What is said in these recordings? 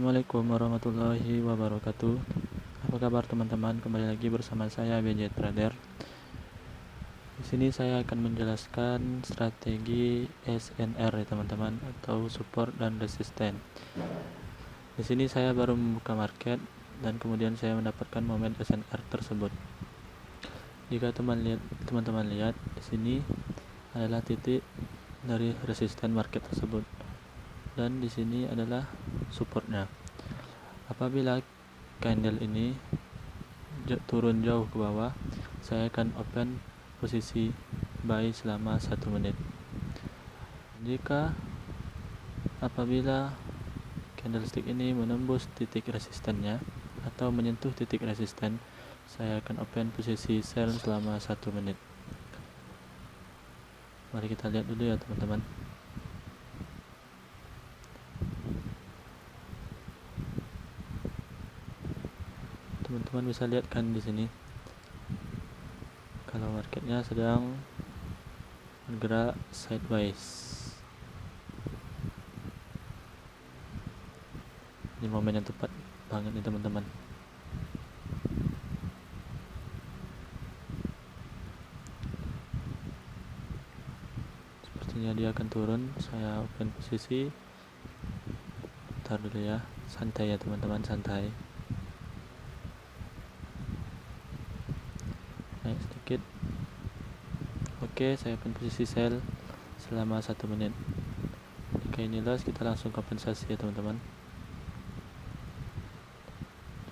Assalamualaikum warahmatullahi wabarakatuh. Apa kabar teman-teman? Kembali lagi bersama saya BJ Trader. Di sini saya akan menjelaskan strategi SNR ya teman-teman, atau support dan resisten. Di sini saya baru membuka market dan kemudian saya mendapatkan momen SNR tersebut. Jika teman-teman lihat di sini adalah titik dari resisten market tersebut, dan di sini adalah supportnya. Apabila candle ini turun jauh ke bawah, saya akan open posisi buy selama 1 menit. Apabila candlestick ini menembus titik resistennya atau menyentuh titik resisten, saya akan open posisi sell selama 1 menit. Mari kita lihat dulu ya teman-teman. Teman-teman bisa lihat kan di sini, kalau marketnya sedang bergerak sideways. Ini momen yang tepat banget nih teman-teman. Sepertinya dia akan turun. Saya open posisi. Bentar dulu ya, santai ya teman-teman, santai. Naik sedikit. Oke, saya open posisi sell selama 1 menit. Jika ini loss, kita langsung kompensasi ya teman-teman.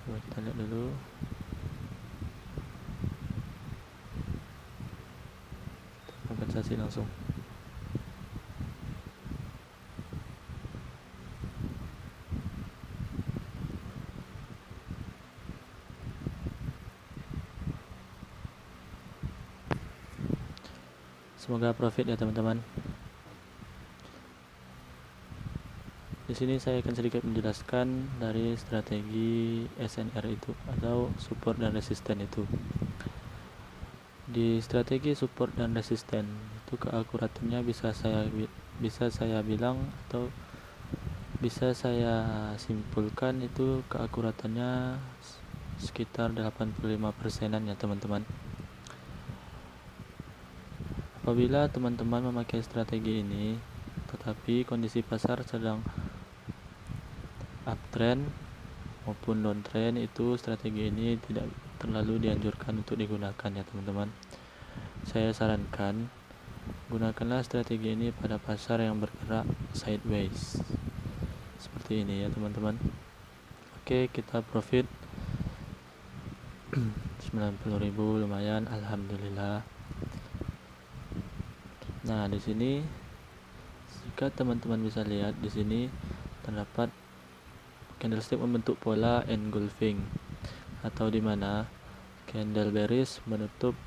Coba kita lihat dulu. Kompensasi langsung. Semoga profit ya teman-teman. Di sini saya akan sedikit menjelaskan dari strategi SNR itu, atau support dan resisten itu. Di strategi support dan resisten itu keakuratannya bisa saya bilang, atau bisa saya simpulkan, itu keakuratannya sekitar 85%-an ya teman-teman. Apabila teman-teman memakai strategi ini tetapi kondisi pasar sedang uptrend maupun downtrend, itu strategi ini tidak terlalu dianjurkan untuk digunakan ya teman-teman. Saya sarankan gunakanlah strategi ini pada pasar yang bergerak sideways seperti ini ya teman-teman. Oke, kita profit 90.000, lumayan, alhamdulillah. Nah, di sini jika teman-teman bisa lihat, di sini terdapat candlestick membentuk pola engulfing, atau di mana candle bearish menutup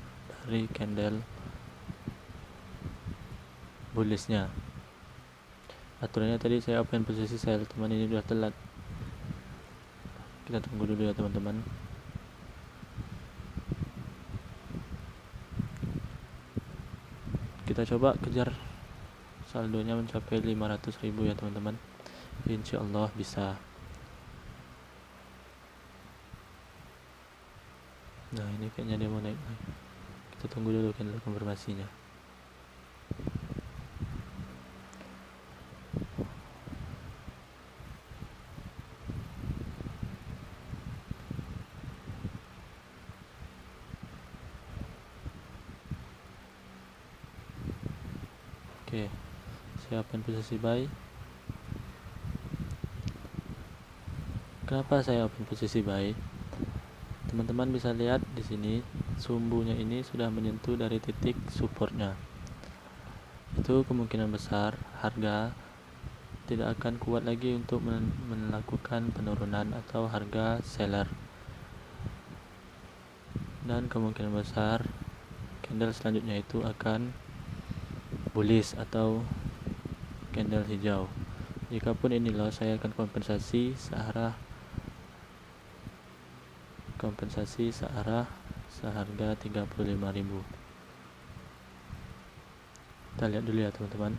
dari candle bullishnya. Aturannya tadi saya open posisi sell, teman, ini sudah telat. Kita tunggu dulu ya teman-teman. Kita coba kejar saldonya mencapai 500.000 ya teman-teman. Insyaallah bisa. Nah, ini kayaknya dia mau naik. Kita tunggu dulu candle konfirmasinya. Oke, saya open posisi buy. Kenapa saya open posisi buy? Teman-teman bisa lihat di sini, sumbunya ini sudah menyentuh dari titik supportnya. Itu kemungkinan besar harga tidak akan kuat lagi untuk melakukan penurunan atau harga seller, dan kemungkinan besar candle selanjutnya itu akan bullish atau candle hijau. Jikapun ini loss, saya akan kompensasi searah seharga 35.000. Kita lihat dulu ya teman-teman.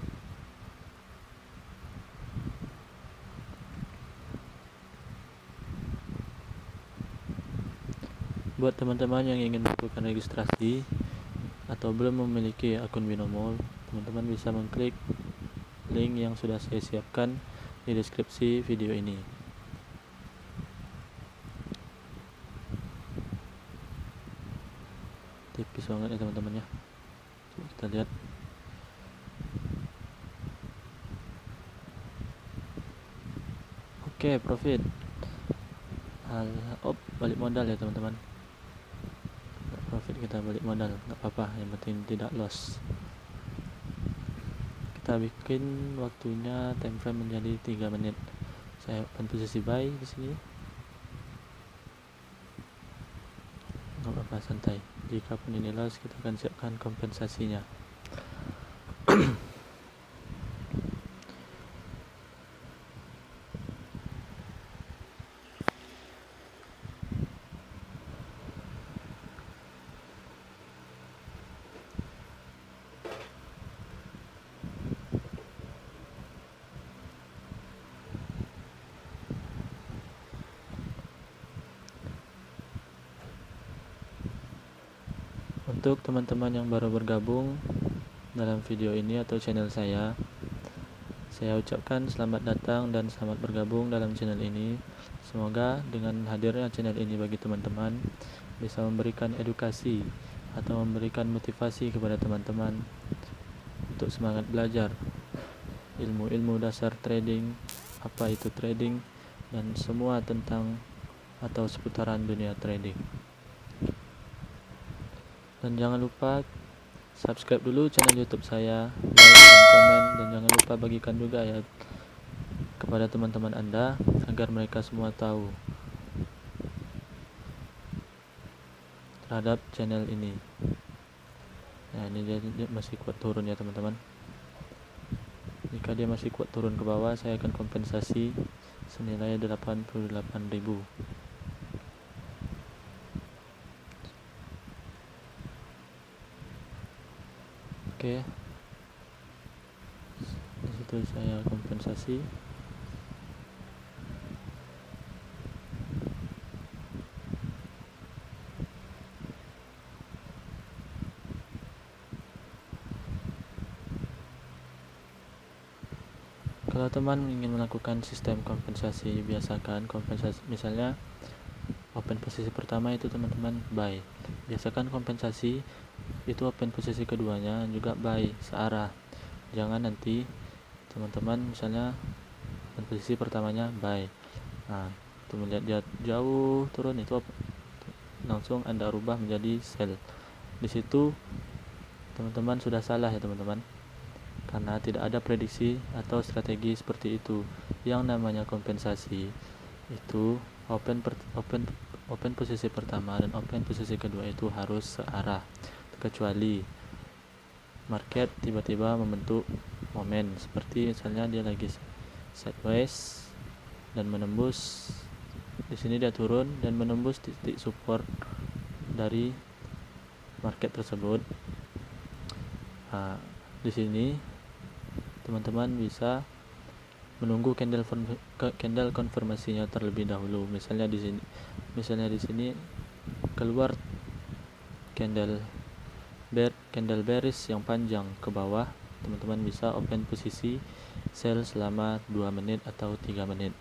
Buat teman-teman yang ingin melakukan registrasi atau belum memiliki akun Binomo, teman-teman bisa mengklik link yang sudah saya siapkan di deskripsi video ini. Tipis banget ya teman-teman ya. Coba kita lihat. Oke, profit. Balik modal ya teman-teman. Profit kita balik modal, nggak apa-apa, yang penting tidak loss. Kita bikin waktunya time frame menjadi 3 menit. Saya open posisi buy di sini. Nggak apa-apa, santai. Jika pun ini loss, kita akan siapkan kompensasinya. Untuk teman-teman yang baru bergabung dalam video ini atau channel saya ucapkan selamat datang dan selamat bergabung dalam channel ini. Semoga dengan hadirnya channel ini bagi teman-teman bisa memberikan edukasi atau memberikan motivasi kepada teman-teman untuk semangat belajar ilmu-ilmu dasar trading, apa itu trading, dan semua tentang atau seputaran dunia trading. Dan jangan lupa subscribe dulu channel YouTube saya, like dan komen, dan jangan lupa bagikan juga ya kepada teman-teman Anda agar mereka semua tahu terhadap channel ini. Nah, ini dia masih kuat turun ya teman-teman. Jika dia masih kuat turun ke bawah, saya akan kompensasi senilai 88.000. Oke, di situ saya kompensasi. Kalau teman ingin melakukan sistem kompensasi, biasakan kompensasi, misalnya open posisi pertama itu teman-teman buy, biasakan kompensasi itu open posisi keduanya juga buy searah. Jangan nanti teman-teman misalnya open posisi pertamanya buy, nah itu melihat dia jauh turun, itu langsung Anda rubah menjadi sell. Di situ teman-teman sudah salah ya teman-teman, karena tidak ada prediksi atau strategi seperti itu. Yang namanya kompensasi itu open posisi pertama dan open posisi kedua itu harus searah, kecuali market tiba-tiba membentuk momen seperti misalnya dia lagi sideways dan menembus di sini, dia turun dan menembus titik support dari market tersebut. Nah, di sini teman-teman bisa menunggu candle konfirmasinya terlebih dahulu. Misalnya di sini keluar candle bearish yang panjang ke bawah, teman-teman bisa open posisi sell selama 2 menit atau 3 menit.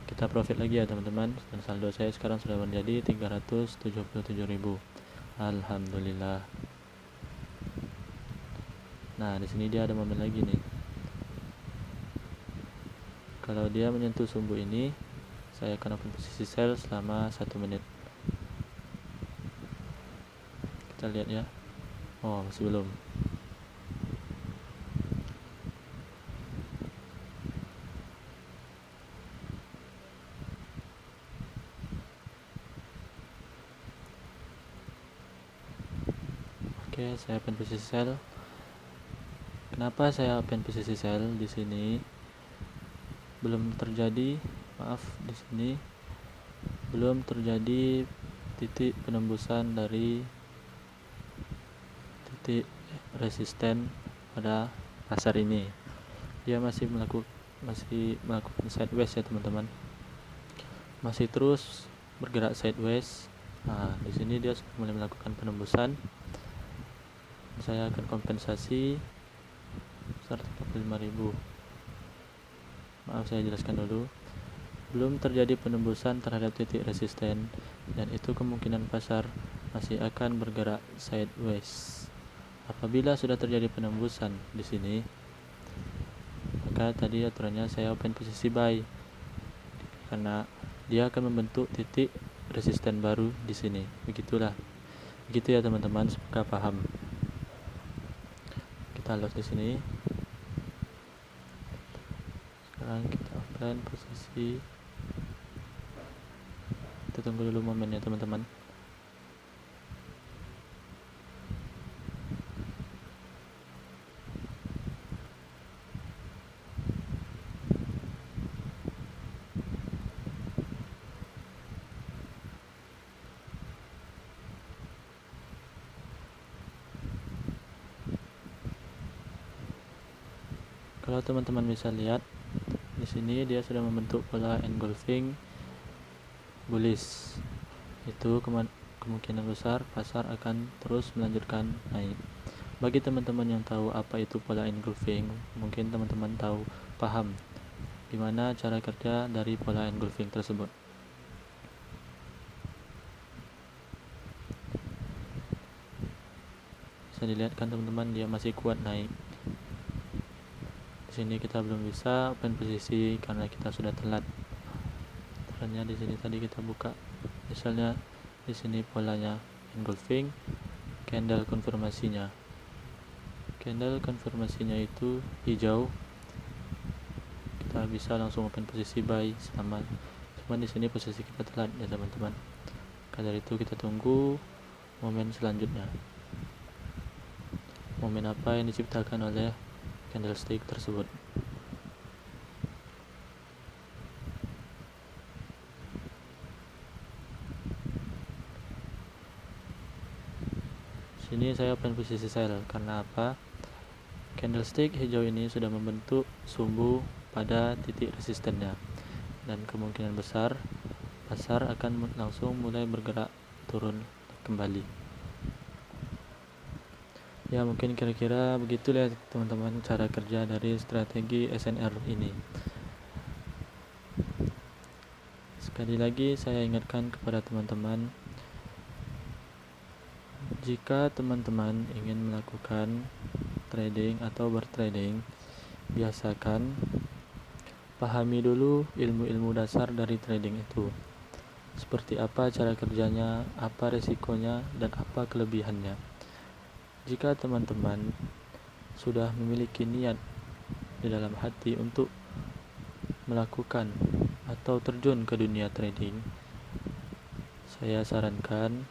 Kita profit lagi ya teman-teman, dan saldo saya sekarang sudah menjadi 377.000. Alhamdulillah. Nah, di sini dia ada momen lagi nih. Kalau dia menyentuh sumbu ini, saya akan open posisi sell selama 1 menit. Kita lihat ya. Oh, masih belum. Oke, saya open posisi sell. Kenapa saya open posisi sell di sini? Belum terjadi, di sini belum terjadi titik penembusan dari titik resisten pada pasar ini. Dia masih melakukan sideways ya teman-teman. masih terus bergerak sideways. Nah, di sini dia sudah mulai melakukan penembusan. Saya akan kompensasi sebesar 45.000. Maaf, saya jelaskan dulu. Belum terjadi penembusan terhadap titik resisten, dan itu kemungkinan pasar masih akan bergerak sideways. Apabila sudah terjadi penembusan di sini, maka tadi aturannya saya open posisi buy, karena dia akan membentuk titik resisten baru di sini. Begitu ya teman-teman, semoga paham. Kita lock di sini. Sekarang kita open posisi. Kita tunggu dulu momennya teman-teman. Kalau teman-teman bisa lihat di sini, dia sudah membentuk pola engulfing bullish. Itu kemungkinan besar pasar akan terus melanjutkan naik. Bagi teman-teman yang tahu apa itu pola engulfing, mungkin teman-teman paham gimana cara kerja dari pola engulfing tersebut. Bisa dilihat kan teman-teman, dia masih kuat naik. Di sini kita belum bisa open posisi karena kita sudah telat. Caranya di sini tadi kita buka, misalnya di sini polanya engulfing, candle konfirmasinya itu hijau, kita bisa langsung open posisi buy sama. Cuman di sini posisi kita telat ya teman-teman. Karena dari itu kita tunggu momen selanjutnya. Momen apa yang diciptakan oleh candlestick tersebut. Sini saya open posisi sell karena apa? Candlestick hijau ini sudah membentuk sumbu pada titik resistennya, dan kemungkinan besar pasar akan langsung mulai bergerak turun kembali. Ya, mungkin kira-kira begitulah teman-teman cara kerja dari strategi SNR ini. Sekali lagi saya ingatkan kepada teman-teman, jika teman-teman ingin melakukan trading atau bertrading, biasakan pahami dulu ilmu-ilmu dasar dari trading itu. Seperti apa cara kerjanya, apa resikonya, dan apa kelebihannya. Jika teman-teman sudah memiliki niat di dalam hati untuk melakukan atau terjun ke dunia trading, saya sarankan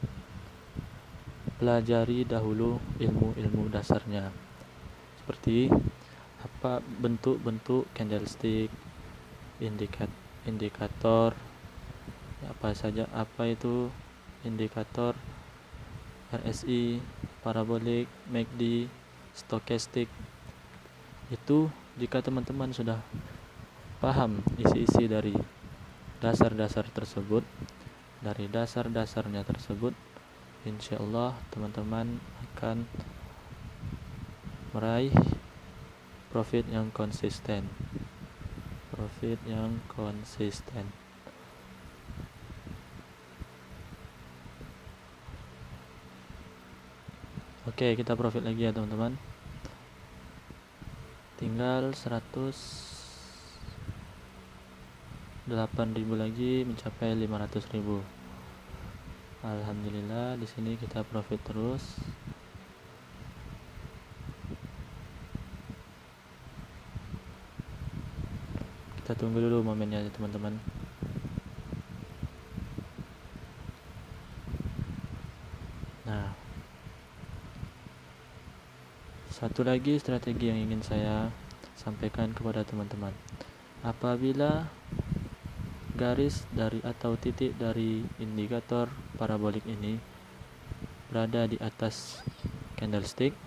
pelajari dahulu ilmu-ilmu dasarnya, seperti apa bentuk-bentuk candlestick, indikator, apa itu indikator, RSI, parabolik, MACD, stokastik. Itu jika teman-teman sudah paham isi-isi dari dasar-dasar tersebut, dari dasar-dasarnya tersebut, insya Allah teman-teman akan meraih profit yang konsisten. Oke, kita profit lagi ya teman-teman. Tinggal 108.000 lagi mencapai 500.000. Alhamdulillah, di sini kita profit terus. Kita tunggu dulu momennya ya teman-teman. Nah, satu lagi strategi yang ingin saya sampaikan kepada teman-teman. Apabila garis dari atau titik dari indikator parabolik ini berada di atas candlestick,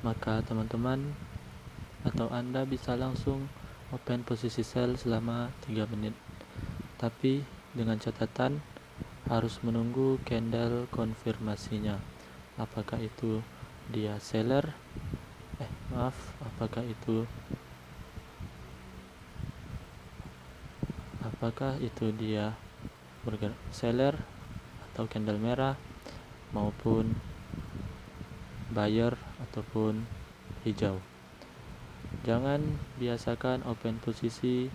maka teman-teman atau Anda bisa langsung open posisi sell selama 3 menit. tapi dengan catatan harus menunggu candle konfirmasinya. Apakah itu dia seller? Apakah itu dia bergerak seller atau candle merah, maupun buyer ataupun hijau. Jangan biasakan open posisi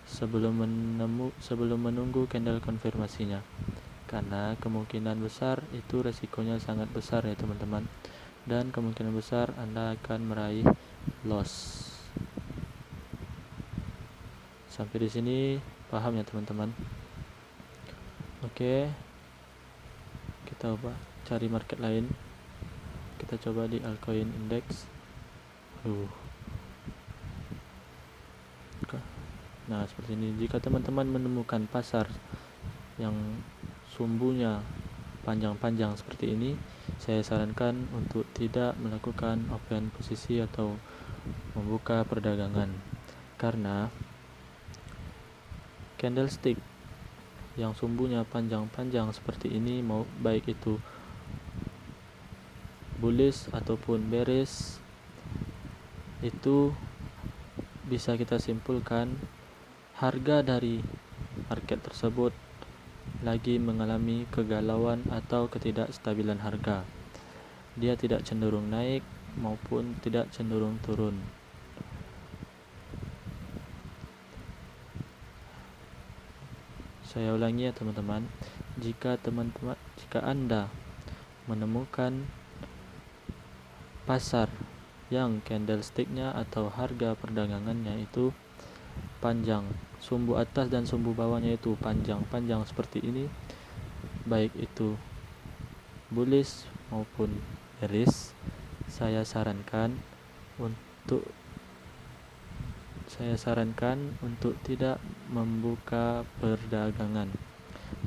sebelum menunggu candle konfirmasinya, karena kemungkinan besar itu resikonya sangat besar ya teman-teman, dan kemungkinan besar Anda akan meraih loss. Sampai di sini paham ya teman-teman? Oke, kita coba cari market lain. Kita coba di altcoin index. Nah, seperti ini. Jika teman-teman menemukan pasar yang sumbunya panjang-panjang seperti ini, saya sarankan untuk tidak melakukan open posisi atau membuka perdagangan, karena candlestick yang sumbunya panjang-panjang seperti ini, mau baik itu bullish ataupun bearish, itu bisa kita simpulkan harga dari market tersebut lagi mengalami kegalauan atau ketidakstabilan harga. Dia tidak cenderung naik maupun tidak cenderung turun. Saya ulangi ya teman-teman, jika Anda menemukan pasar yang candlesticknya atau harga perdagangannya itu panjang, sumbu atas dan sumbu bawahnya itu panjang-panjang seperti ini, baik itu bullish maupun bearish, saya sarankan untuk tidak membuka perdagangan,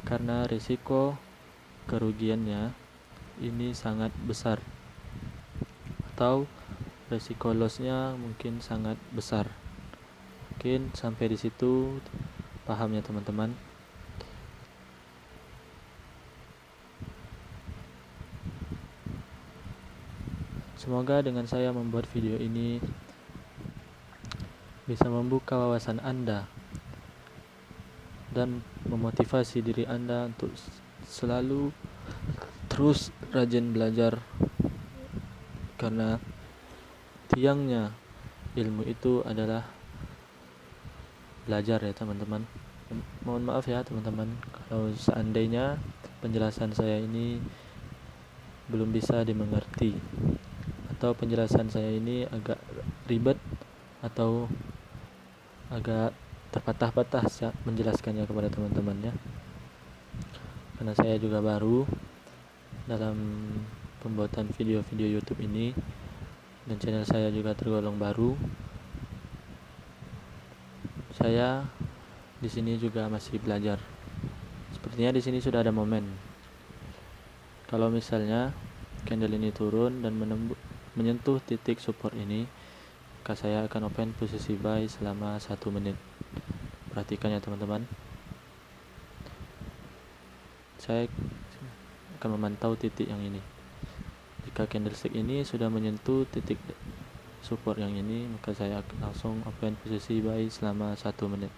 karena risiko kerugiannya ini sangat besar, atau risiko lossnya mungkin sangat besar. Mungkin sampai di situ paham ya teman-teman. Semoga dengan saya membuat video ini bisa membuka wawasan Anda dan memotivasi diri Anda untuk selalu terus rajin belajar, karena tiangnya ilmu itu adalah belajar ya teman-teman. Mohon maaf ya teman-teman kalau seandainya penjelasan saya ini belum bisa dimengerti, atau penjelasan saya ini agak ribet atau agak terpatah-patah menjelaskannya kepada teman-teman ya, karena saya juga baru dalam pembuatan video-video YouTube ini, dan channel saya juga tergolong baru. Saya di sini juga masih belajar. Sepertinya di sini sudah ada momen. Kalau misalnya candle ini turun dan menyentuh titik support ini, maka saya akan open posisi buy selama 1 menit. Perhatikan ya teman-teman. Saya akan memantau titik yang ini. Jika candlestick ini sudah menyentuh titik support yang ini, maka saya akan langsung open posisi buy selama 1 menit.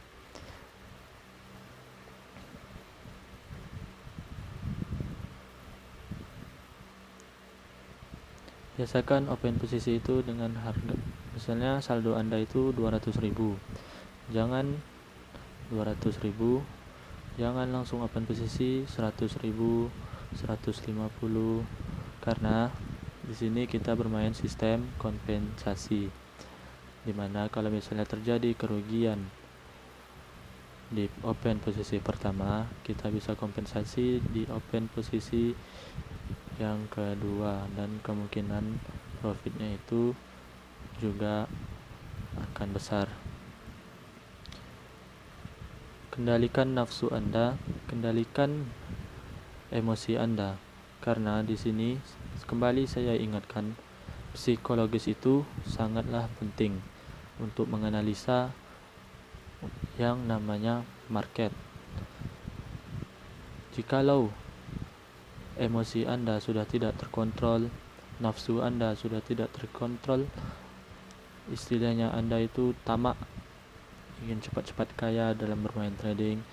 Biasakan open posisi itu dengan harga, misalnya saldo Anda itu 200.000, jangan 200.000, jangan langsung open posisi 100.000, 150, karena di sini kita bermain sistem kompensasi, dimana kalau misalnya terjadi kerugian di open posisi pertama, kita bisa kompensasi di open posisi yang kedua, dan kemungkinan profitnya itu juga akan besar. Kendalikan nafsu Anda, kendalikan emosi Anda, karena di sini kembali saya ingatkan, psikologis itu sangatlah penting untuk menganalisa yang namanya market. Jikalau emosi Anda sudah tidak terkontrol, nafsu Anda sudah tidak terkontrol, istilahnya Anda itu tamak, ingin cepat-cepat kaya dalam bermain trading,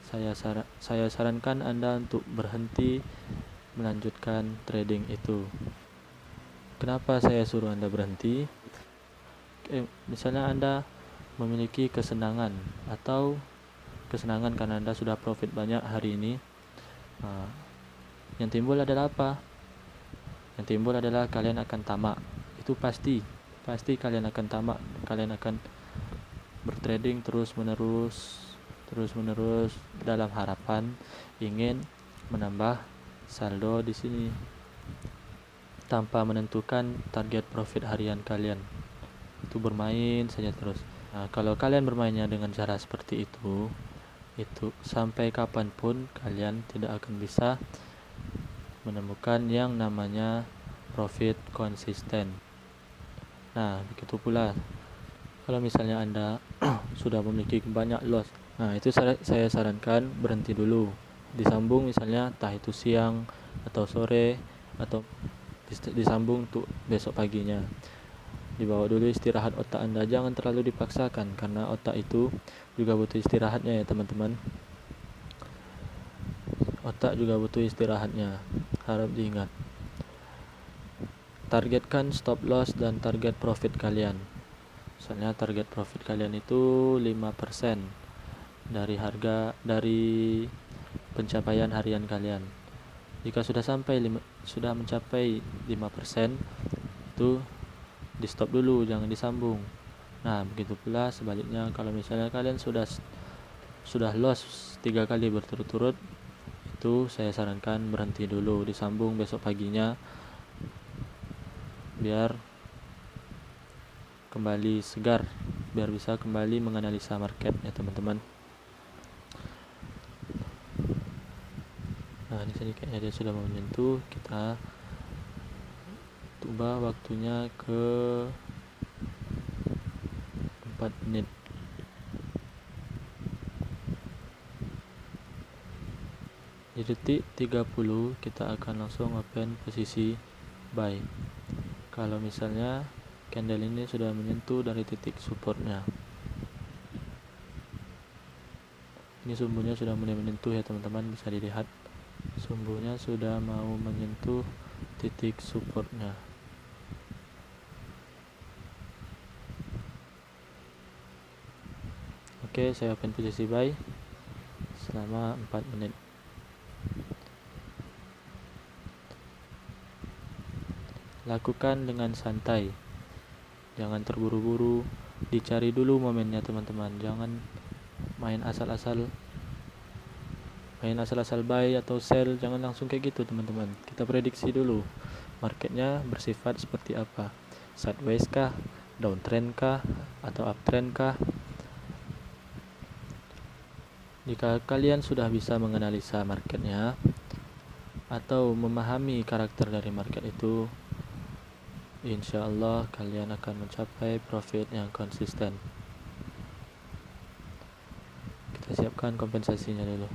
saya sarankan Anda untuk berhenti melanjutkan trading itu. Kenapa saya suruh Anda berhenti? Misalnya Anda memiliki kesenangan karena Anda sudah profit banyak hari ini. Yang timbul adalah apa? Yang timbul adalah kalian akan tamak. Itu pasti kalian akan tamak. Kalian akan bertrading terus menerus dalam harapan ingin menambah saldo di sini tanpa menentukan target profit harian kalian. Itu bermain saja terus. Nah, kalau kalian bermainnya dengan cara seperti itu sampai kapanpun kalian tidak akan bisa menemukan yang namanya profit konsisten. Nah, begitu pula kalau misalnya Anda sudah memiliki banyak loss, nah itu saya sarankan berhenti dulu, disambung misalnya entah itu siang atau sore atau disambung untuk besok paginya. Dibawa dulu istirahat otak Anda, jangan terlalu dipaksakan karena otak itu juga butuh istirahatnya ya teman-teman. Otak juga butuh istirahatnya, harap diingat. Targetkan stop loss dan target profit kalian. Misalnya target profit kalian itu 5% dari pencapaian harian kalian. Jika sudah mencapai 5%, itu di stop dulu, jangan disambung. Nah, begitu pula sebaliknya, kalau misalnya kalian sudah loss 3 kali berturut-turut, itu saya sarankan berhenti dulu, disambung besok paginya biar kembali segar, biar bisa kembali menganalisa market ya teman-teman. Nah, di sini kayaknya dia sudah mau menyentuh, kita ubah waktunya ke 4 menit. Di detik 30 kita akan langsung open posisi buy. Kalau misalnya candle ini sudah menyentuh dari titik supportnya, ini sumbunya sudah mulai menyentuh ya teman-teman, bisa dilihat sumbunya sudah mau menyentuh titik supportnya. Oke, saya open posisi buy selama 4 menit. Lakukan dengan santai, jangan terburu-buru, dicari dulu momennya teman-teman. Jangan main asal-asal buy atau sell, jangan langsung kayak gitu teman-teman. Kita prediksi dulu marketnya bersifat seperti apa, sideways kah, downtrend kah, atau uptrend kah. Jika kalian sudah bisa menganalisa marketnya atau memahami karakter dari market itu, insya Allah kalian akan mencapai profit yang konsisten. Kita siapkan kompensasinya dulu.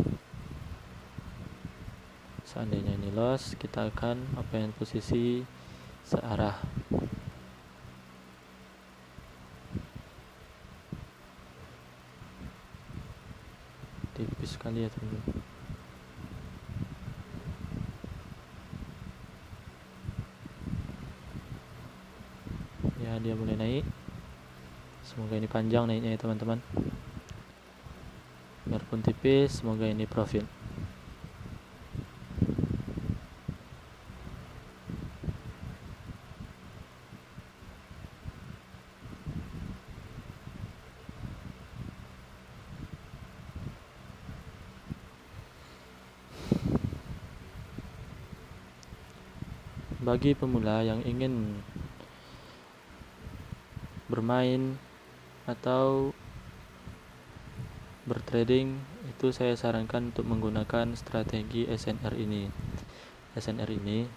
Seandainya ini loss, kita akan open posisi searah. Tipis sekali ya teman-teman. Ya, dia mulai naik. Semoga ini panjang naiknya ya teman-teman. Biarpun tipis, semoga ini profit. Bagi pemula yang ingin bermain atau bertrading, itu saya sarankan untuk menggunakan strategi SNR ini. SNR ini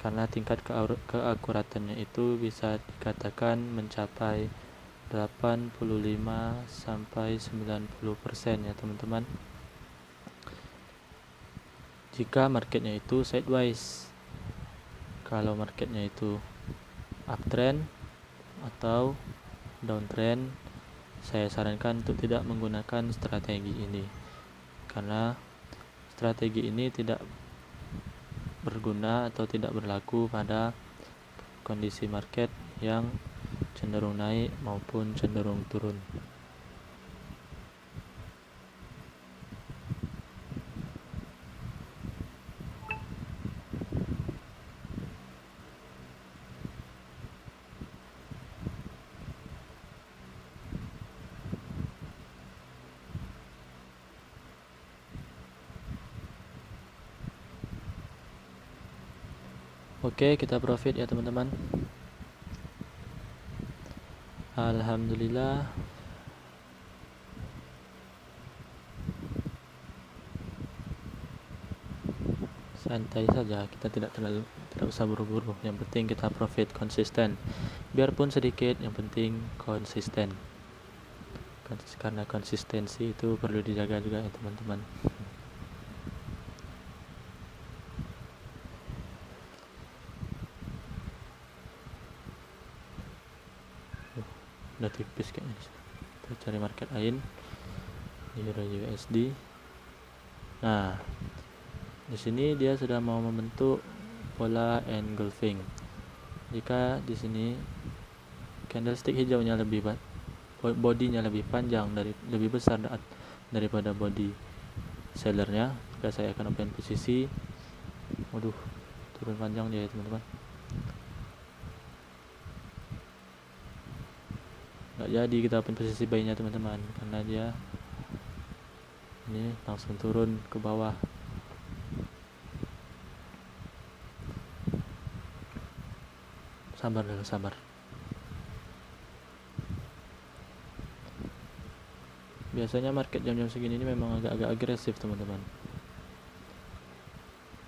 karena tingkat keakuratannya itu bisa dikatakan mencapai 85 sampai 90% ya teman-teman. Jika marketnya itu sideways. Kalau marketnya itu uptrend atau downtrend, saya sarankan untuk tidak menggunakan strategi ini, karena strategi ini tidak berguna atau tidak berlaku pada kondisi market yang cenderung naik maupun cenderung turun. Oke, kita profit ya teman-teman. Alhamdulillah. Santai saja, kita tidak usah buru-buru. Yang penting kita profit konsisten. Biarpun sedikit, yang penting konsisten. Karena konsistensi itu perlu dijaga juga ya teman-teman. Udah tipis kayaknya. Kita cari market lain. Euro USD. Nah, di sini dia sudah mau membentuk pola engulfing. Jika di sini candlestick hijaunya bodinya lebih panjang lebih besar daripada body sellernya, maka saya akan open posisi. Waduh, turun panjang dia ya teman-teman. Nggak jadi kita open posisi buy-nya teman-teman, karena dia ini langsung turun ke bawah. Sabar dulu, sabar. Biasanya market jam-jam segini ini memang agak-agak agresif teman-teman,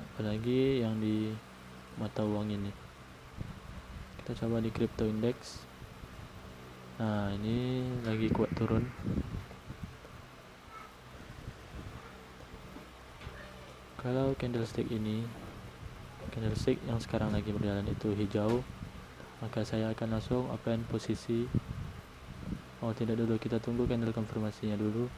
apalagi yang di mata uang ini. Kita coba di crypto index. Nah, ini lagi kuat turun. Kalau candlestick yang sekarang lagi berjalan itu hijau, maka saya akan langsung open posisi. Oh tidak, dulu kita tunggu candle konfirmasinya dulu.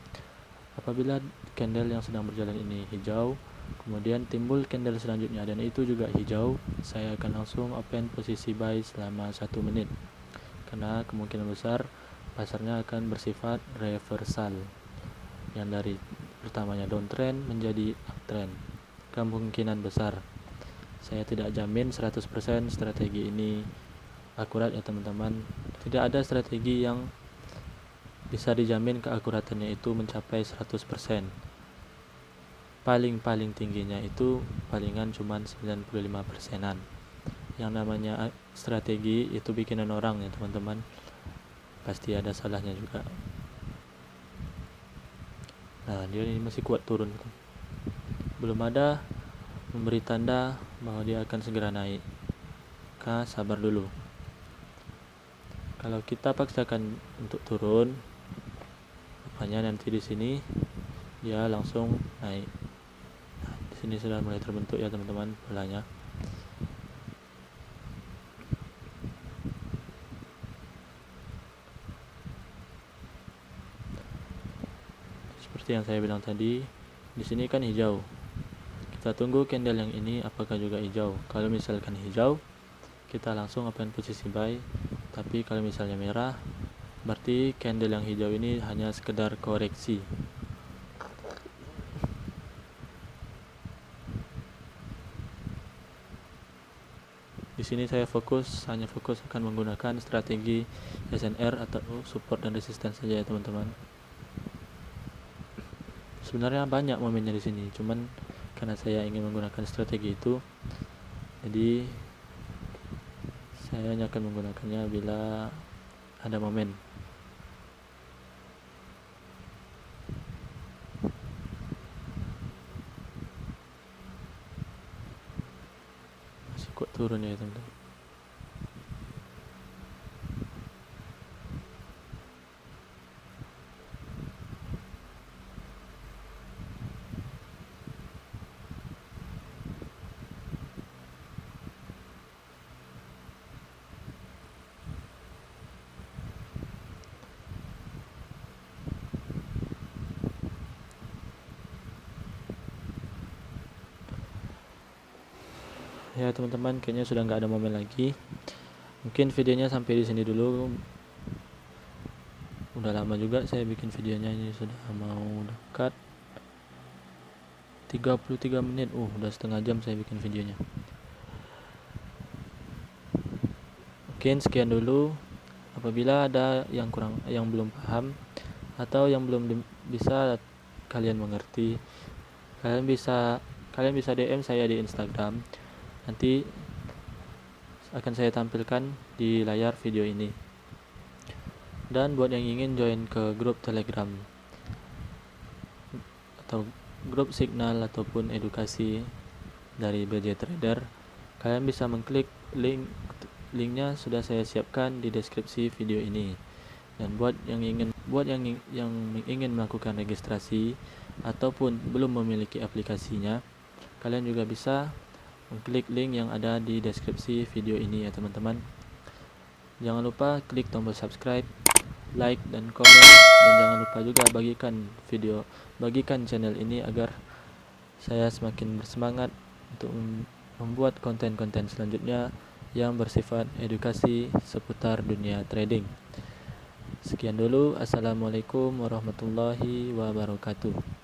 Apabila candle yang sedang berjalan ini hijau, kemudian timbul candle selanjutnya dan itu juga hijau, saya akan langsung open posisi buy selama 1 menit, karena kemungkinan besar pasarnya akan bersifat reversal, yang dari pertamanya downtrend menjadi uptrend. Kemungkinan besar, saya tidak jamin 100% strategi ini akurat ya teman-teman. Tidak ada strategi yang bisa dijamin keakuratannya itu mencapai 100%. Paling tingginya itu palingan cuma 95%-an. Yang namanya strategi itu bikinan orang ya teman-teman, pasti ada salahnya juga. Nah, dia ini masih kuat turun, belum ada memberi tanda bahwa dia akan segera naik. Maka sabar dulu. Kalau kita paksakan untuk turun, rupanya nanti di sini dia langsung naik. Nah, di sini sudah mulai terbentuk ya teman-teman polanya. Seperti yang saya bilang tadi, di sini kan hijau. Kita tunggu candle yang ini apakah juga hijau. Kalau misalkan hijau, kita langsung open posisi buy. Tapi kalau misalnya merah, berarti candle yang hijau ini hanya sekedar koreksi. Di sini saya hanya fokus akan menggunakan strategi SNR atau support dan resistance saja ya teman-teman. Sebenarnya banyak momennya di sini, cuman karena saya ingin menggunakan strategi itu, jadi saya hanya akan menggunakannya bila ada momen. Masih kuat turun ya teman-teman. Ya teman-teman, kayaknya sudah nggak ada momen lagi. Mungkin videonya sampai di sini dulu. Udah lama juga saya bikin videonya, ini sudah mau dekat 33 menit. Udah setengah jam saya bikin videonya. Mungkin sekian dulu. Apabila ada yang belum paham atau yang belum bisa kalian mengerti, kalian bisa DM saya di Instagram. Nanti akan saya tampilkan di layar video ini. Dan buat yang ingin join ke grup Telegram atau grup Signal ataupun edukasi dari BJ Trader, kalian bisa mengklik linknya sudah saya siapkan di deskripsi video ini. Dan buat yang ingin melakukan registrasi ataupun belum memiliki aplikasinya, kalian juga bisa mengklik link yang ada di deskripsi video ini ya teman-teman. Jangan lupa klik tombol subscribe, like dan komen, dan jangan lupa juga bagikan channel ini agar saya semakin bersemangat untuk membuat konten-konten selanjutnya yang bersifat edukasi seputar dunia trading. Sekian dulu, assalamualaikum warahmatullahi wabarakatuh.